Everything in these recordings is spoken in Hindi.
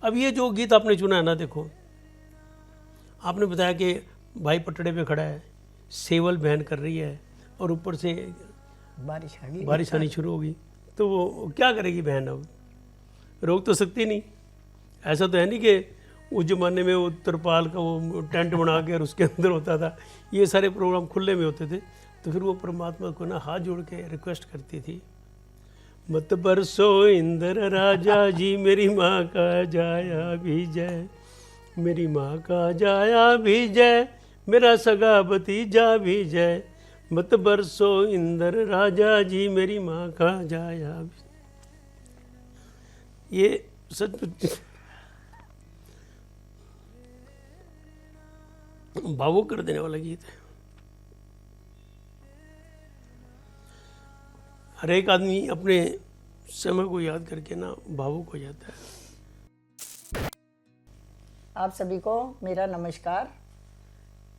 अब ये जो गीत आपने चुना है ना, देखो आपने बताया कि भाई पटड़े पे खड़ा है, सेवल बहन कर रही है और ऊपर से बारिश आनी शुरू होगी, तो वो क्या करेगी बहन? अब रोक तो सकती नहीं। ऐसा तो है नहीं कि उस ज़माने में वो तिरपाल का वो टेंट बना के और उसके अंदर होता था, ये सारे प्रोग्राम खुले में होते थे। तो फिर वो परमात्मा को ना हाथ जोड़ के रिक्वेस्ट करती थी, मत बरसो इंद्र राजा जी, मेरी माँ का जाया भी जय, मेरी माँ का जाया भी जय, मेरा सगा भतीजा भी जय, मत बरसो इंद्र राजा जी, मेरी माँ का जाया भी। ये सच भावुक कर देने वाला गीत है। हर एक आदमी अपने समय को याद करके ना भावुक हो जाता है। आप सभी को मेरा नमस्कार।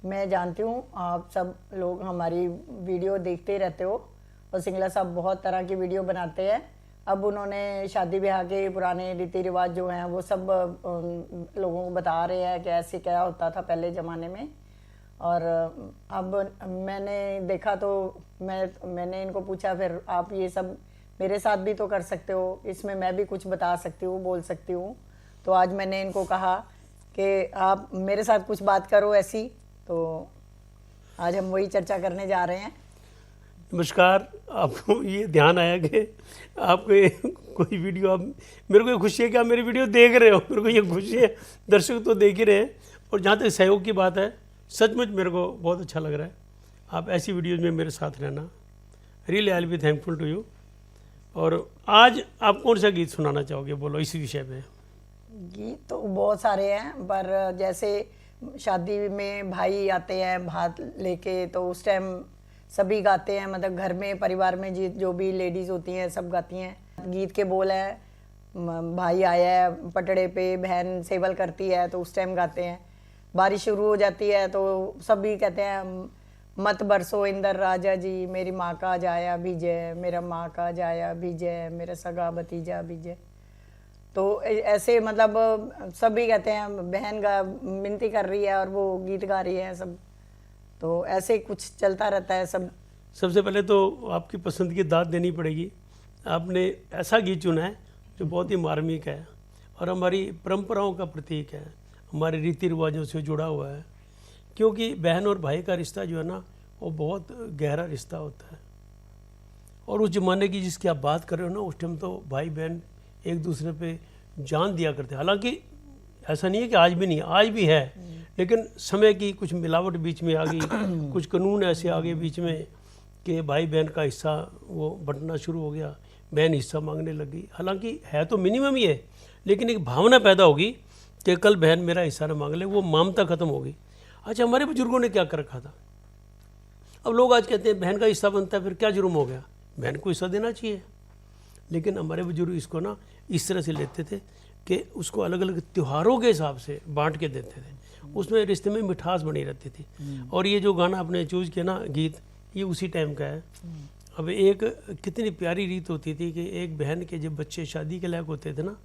मैं जानती हूँ आप सब लोग हमारी वीडियो देखते रहते हो और सिंगला साहब बहुत तरह की वीडियो बनाते हैं। अब उन्होंने शादी ब्याह के पुराने रीति रिवाज जो हैं वो सब लोगों को बता रहे हैं कि ऐसे क्या होता था पहले ज़माने में। और अब मैंने देखा तो मैंने इनको पूछा, फिर आप ये सब मेरे साथ भी तो कर सकते हो, इसमें मैं भी कुछ बता सकती हूँ, बोल सकती हूँ। तो आज मैंने इनको कहा कि आप मेरे साथ कुछ बात करो ऐसी। तो आज हम वही चर्चा करने जा रहे हैं। नमस्कार। आपको ये ध्यान आया कि आपको कोई वीडियो, आप मेरे को ये खुशी है कि आप मेरी वीडियो देख रहे हो, मेरे को ये खुशी है। दर्शक तो देख ही रहे हैं। और जहाँ तक सहयोग की बात है, सचमुच मेरे को बहुत अच्छा लग रहा है। आप ऐसी वीडियोज़ में मेरे साथ रहना, really I will be thankful to you. और आज आप कौन सा गीत सुनाना चाहोगे, बोलो इसी विषय पे। गीत तो बहुत सारे हैं, पर जैसे शादी में भाई आते हैं भात लेके, तो उस टाइम सभी गाते हैं, मतलब घर में परिवार में जो भी लेडीज़ होती हैं सब गाती हैं। गीत के बोल है, भाई आया है पटड़े पे, बहन सेवल करती है, तो उस टाइम गाते हैं। बारिश शुरू हो जाती है तो सभी कहते हैं, मत बरसो इंद्र राजा जी, मेरी माँ का जाया भीजे, मेरा माँ का जाया भीजे, मेरा सगा भतीजा भीजे। तो ऐसे मतलब सभी कहते हैं, बहन का मिनती कर रही है और वो गीत गा रही है सब। तो ऐसे कुछ चलता रहता है सब। सबसे पहले तो आपकी पसंद की दाद देनी पड़ेगी। आपने ऐसा गीत चुना है जो बहुत ही मार्मिक है और हमारी परंपराओं का प्रतीक है, हमारे रीति रिवाजों से जुड़ा हुआ है। क्योंकि बहन और भाई का रिश्ता जो है ना, वो बहुत गहरा रिश्ता होता है। और उस ज़माने की जिसकी आप बात कर रहे हो ना, उस टाइम तो भाई बहन एक दूसरे पे जान दिया करते। हालांकि ऐसा नहीं है कि आज भी नहीं, आज भी है, लेकिन समय की कुछ मिलावट बीच में आ गई, कुछ कानून ऐसे आ गए बीच में कि भाई बहन का हिस्सा वो बंटना शुरू हो गया, बहन हिस्सा मांगने लग गई। हालांकि है तो मिनिमम ही है, लेकिन एक भावना पैदा होगी कि कल बहन मेरा हिस्सा न मांग ले, वो ममता खत्म होगी। अच्छा, हमारे बुजुर्गों ने क्या कर रखा था? अब लोग आज कहते हैं बहन का हिस्सा बनता है, फिर क्या जुर्म हो गया, बहन को हिस्सा देना चाहिए। लेकिन हमारे बुजुर्ग इसको ना इस तरह से लेते थे कि उसको अलग अलग त्योहारों के हिसाब से बांट के देते थे, उसमें रिश्ते में मिठास बनी रहती थी। और ये जो गाना आपने चूज किया ना गीत, ये उसी टाइम का है। अब एक कितनी प्यारी रीत होती थी कि एक बहन के जब बच्चे शादी के लायक होते थे ना,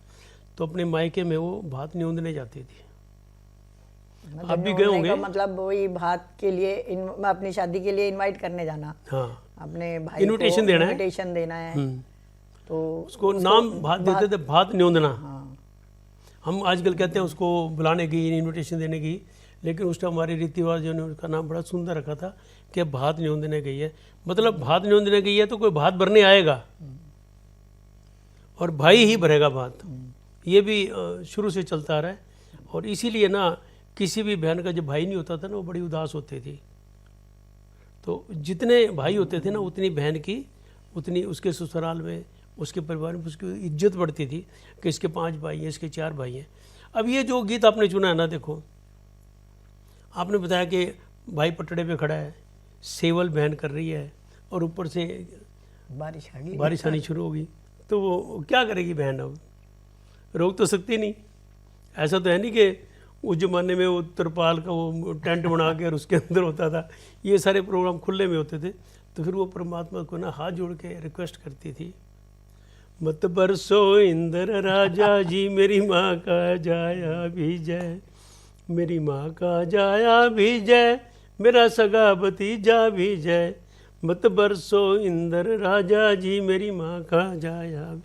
तो अपने मायके में वो भात न्योंदने जाती थी। मतलब आप भी गए होंगे। मतलब वही भात के लिए अपनी शादी के लिए इनवाइट करने जाना। हाँ, अपने भाई इन्विटेशन को देना है। इनविटेशन देना है। तो उसको नाम भात देते थे, भात न्योंदना। हाँ। हम आजकल कहते हैं उसको बुलाने की, इनविटेशन देने की, लेकिन उस टाइम हमारे रीति रिवाजों ने उसका नाम बड़ा सुंदर रखा था कि भात न्योंदने गई है। मतलब भात न्योंदने गई है तो कोई भात भरने आएगा और भाई ही भरेगा भात। ये भी शुरू से चलता आ रहा है। और इसीलिए ना किसी भी बहन का जब भाई नहीं होता था ना, वो बड़ी उदास होती थी। तो जितने भाई होते थे ना, उतनी बहन की, उतनी उसके ससुराल में, उसके परिवार में उसकी इज्जत बढ़ती थी कि इसके 5 भाई हैं, इसके 4 भाई हैं। अब ये जो गीत आपने चुना है ना, देखो आपने बताया कि भाई पटड़े पे खड़ा है, सेवल बहन कर रही है और ऊपर से बारिश आनी शुरू होगी, तो वो क्या करेगी बहन? अब रोक तो सकती नहीं। ऐसा तो है नहीं कि उस ज़माने में वो तिरपाल का वो टेंट बना के और उसके अंदर होता था, ये सारे प्रोग्राम खुले में होते थे। तो फिर वो परमात्मा को ना हाथ जोड़ के रिक्वेस्ट करती थी, मत बरसो इंद्र राजा जी, मेरी माँ का जाया भी जय, मेरी माँ का जाया भी जय, मेरा सगा भतीजा भी जय। मत बरसो इंद्र राजा जी, मेरी माँ का जाया भी।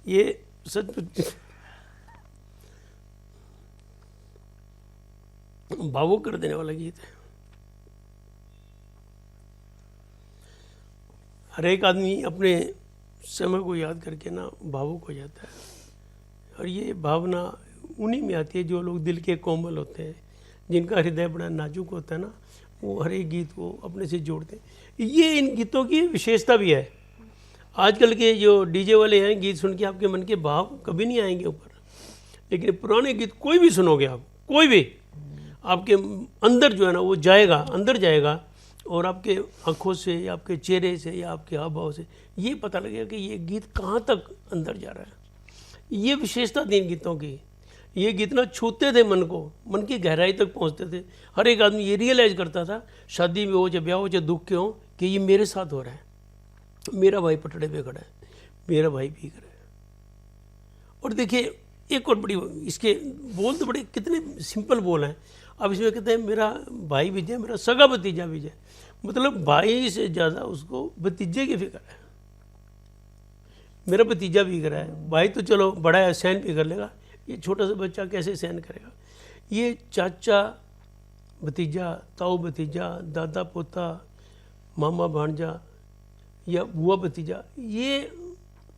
ये सच भावुक कर देने वाला गीत है। हर एक आदमी अपने समय को याद करके ना भावुक हो जाता है, और ये भावना उन्हीं में आती है जो लोग दिल के कोमल होते हैं, जिनका हृदय बड़ा नाजुक होता है ना, वो हर एक गीत को अपने से जोड़ते हैं। ये इन गीतों की विशेषता भी है। आजकल के जो डीजे वाले हैं, गीत सुन के आपके मन के भाव कभी नहीं आएंगे ऊपर, लेकिन पुराने गीत कोई भी सुनोगे आप, कोई भी, आपके अंदर जो है ना वो जाएगा, अंदर जाएगा, और आपके आंखों से या आपके चेहरे से या आपके हाव भाव से ये पता लगेगा कि ये गीत कहाँ तक अंदर जा रहा है। ये विशेषता थी इन गीतों की। ये गीत ना छूते थे मन को, मन की गहराई तक पहुँचते थे। हर एक आदमी ये रियलाइज़ करता था, शादी में हो चाहे ब्याह हो चाहे दुख के हो, कि ये मेरे साथ हो रहा है, मेरा भाई पटड़े पे खड़ा है, मेरा भाई भीग रहा है। और देखिए एक और बड़ी, इसके बोल तो बड़े कितने सिंपल बोल हैं। अब इसमें कहते हैं मेरा भाई भी जय, मेरा सगा भतीजा भी जय, मतलब भाई से ज़्यादा उसको भतीजे की फिक्र है। मेरा भतीजा भी कर रहा है, भाई तो चलो बड़ा है, सहन भी कर लेगा, ये छोटा सा बच्चा कैसे सहन करेगा। ये चाचा भतीजा, ताऊ भतीजा, दादा पोता, मामा भांजा या बुआ भतीजा, ये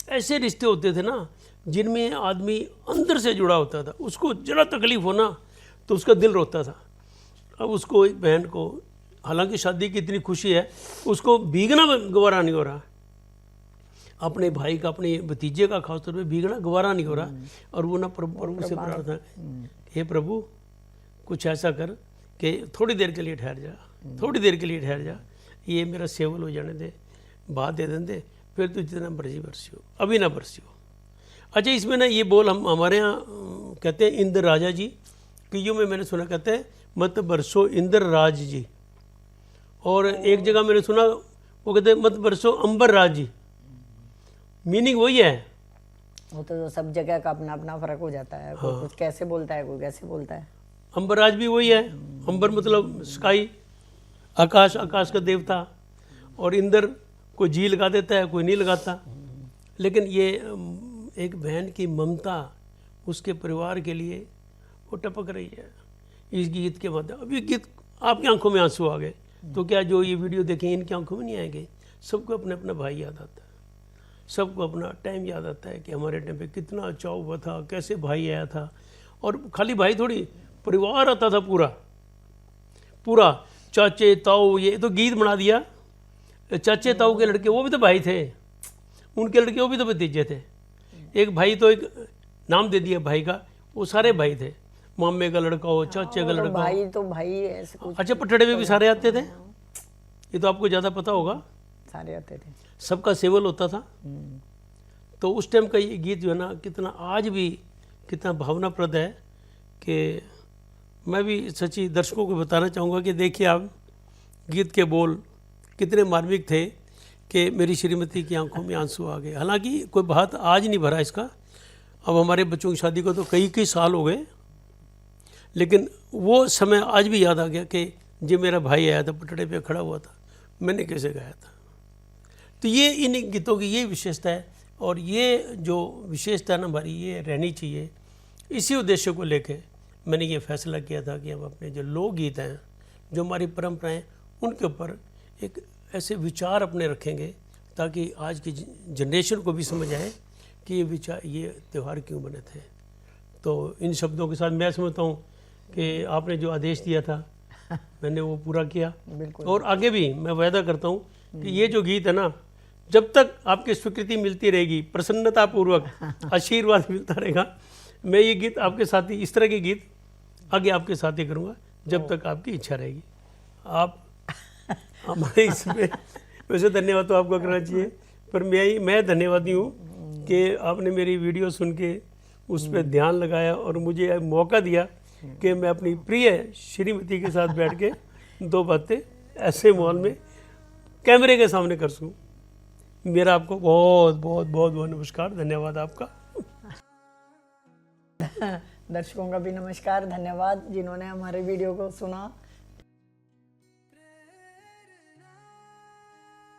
ऐसे रिश्ते होते थे ना जिनमें आदमी अंदर से जुड़ा होता था। उसको जरा तकलीफ होना तो उसका दिल रोता था। अब उसको एक बहन को, हालांकि शादी की इतनी खुशी है, उसको भीगना गवारा नहीं हो रहा, अपने भाई का, अपने भतीजे का खासतौर पे भीगना गवारा नहीं हो रहा। और वो ना प्रभु से प्रार्थना, हे प्रभु कुछ ऐसा कर कि थोड़ी देर के लिए ठहर जा, थोड़ी देर के लिए ठहर जा, ये मेरा सेवल हो जाने दे, बात दे दें दे, फिर तो जितना बरसी बरसी हो, अभी ना बरसी हो। अच्छा, इसमें ना ये बोल हम हमारे यहाँ कहते हैं इंद्र राजा जी, कईयों में मैंने सुना कहते हैं मत बरसो इंद्र राज जी, और एक जगह मैंने सुना वो कहते हैं मत बरसो अंबर राज जी। मीनिंग वही है। वो तो सब जगह का अपना अपना फर्क हो जाता है, कोई कुछ कैसे बोलता है, कोई कैसे बोलता है। अंबर राज भी वही है, अंबर मतलब स्काई, आकाश, आकाश का देवता, और इंद्र कोई जी लगा देता है, कोई नहीं लगाता। लेकिन ये एक बहन की ममता उसके परिवार के लिए वो टपक रही है इस गीत के माध्यम। अभी गीत आपकी आंखों में आंसू आ गए तो क्या जो ये वीडियो देखें इनकी आंखों में नहीं आएंगे? सबको अपना अपना भाई याद आता है, सबको अपना टाइम याद आता है कि हमारे टाइम पे कितना चाव हुआ था, कैसे भाई आया था। और खाली भाई थोड़ी, परिवार आता था पूरा पूरा, चाचे ताऊ, ये तो गीत बना दिया। चाचे ताऊ के लड़के वो भी तो भाई थे, उनके लड़के वो भी तो भतीजे थे। एक भाई तो एक नाम दे दिया भाई का, वो सारे भाई थे, मामे का लड़का हो, चाचे का लड़का हो। भाई तो भाई ऐसे कुछ। अच्छा, पटड़े में भी सारे आते थे, ये तो आपको ज़्यादा पता होगा। सारे आते थे, सबका सेवल होता था। तो उस टाइम का ये गीत जो है ना, कितना आज भी कितना भावनाप्रद है कि मैं भी सच्ची दर्शकों को बताना चाहूँगा कि देखिए आप गीत के बोल कितने मार्मिक थे कि मेरी श्रीमती की आंखों में आंसू आ गए। हालांकि कोई बात आज नहीं भरा इसका, अब हमारे बच्चों की शादी को तो कई साल हो गए, लेकिन वो समय आज भी याद आ गया कि जब मेरा भाई आया था, पटड़े पे खड़ा हुआ था, मैंने कैसे गाया था। तो ये इन गीतों की ये विशेषता है, और ये जो विशेषता ना हमारी ये रहनी चाहिए। इसी उद्देश्य को लेके मैंने ये फैसला किया था कि हम अपने जो लोकगीत हैं, जो हमारी परंपराएं, उनके ऊपर एक ऐसे विचार अपने रखेंगे ताकि आज की जनरेशन को भी समझ आए कि ये विचार, ये त्यौहार क्यों बने थे। तो इन शब्दों के साथ मैं समझता हूँ कि आपने जो आदेश दिया था मैंने वो पूरा किया, और आगे भी मैं वायदा करता हूँ कि ये जो गीत है ना, जब तक आपकी स्वीकृति मिलती रहेगी, प्रसन्नतापूर्वक आशीर्वाद मिलता रहेगा, मैं ये गीत आपके साथ ही, इस तरह के गीत आगे आपके साथ ही करूँगा जब तक आपकी इच्छा रहेगी। आप हमारे इसमें वैसे धन्यवाद तो आपको करना चाहिए, पर मैं धन्यवादी हूँ कि आपने मेरी वीडियो सुन के उस पर ध्यान लगाया और मुझे मौका दिया कि मैं अपनी प्रिय श्रीमती के साथ बैठ के दो बातें ऐसे माहौल में कैमरे के सामने कर सकूँ। मेरा आपको बहुत बहुत बहुत बहुत नमस्कार, धन्यवाद आपका। दर्शकों का भी नमस्कार, धन्यवाद जिन्होंने हमारे वीडियो को सुना।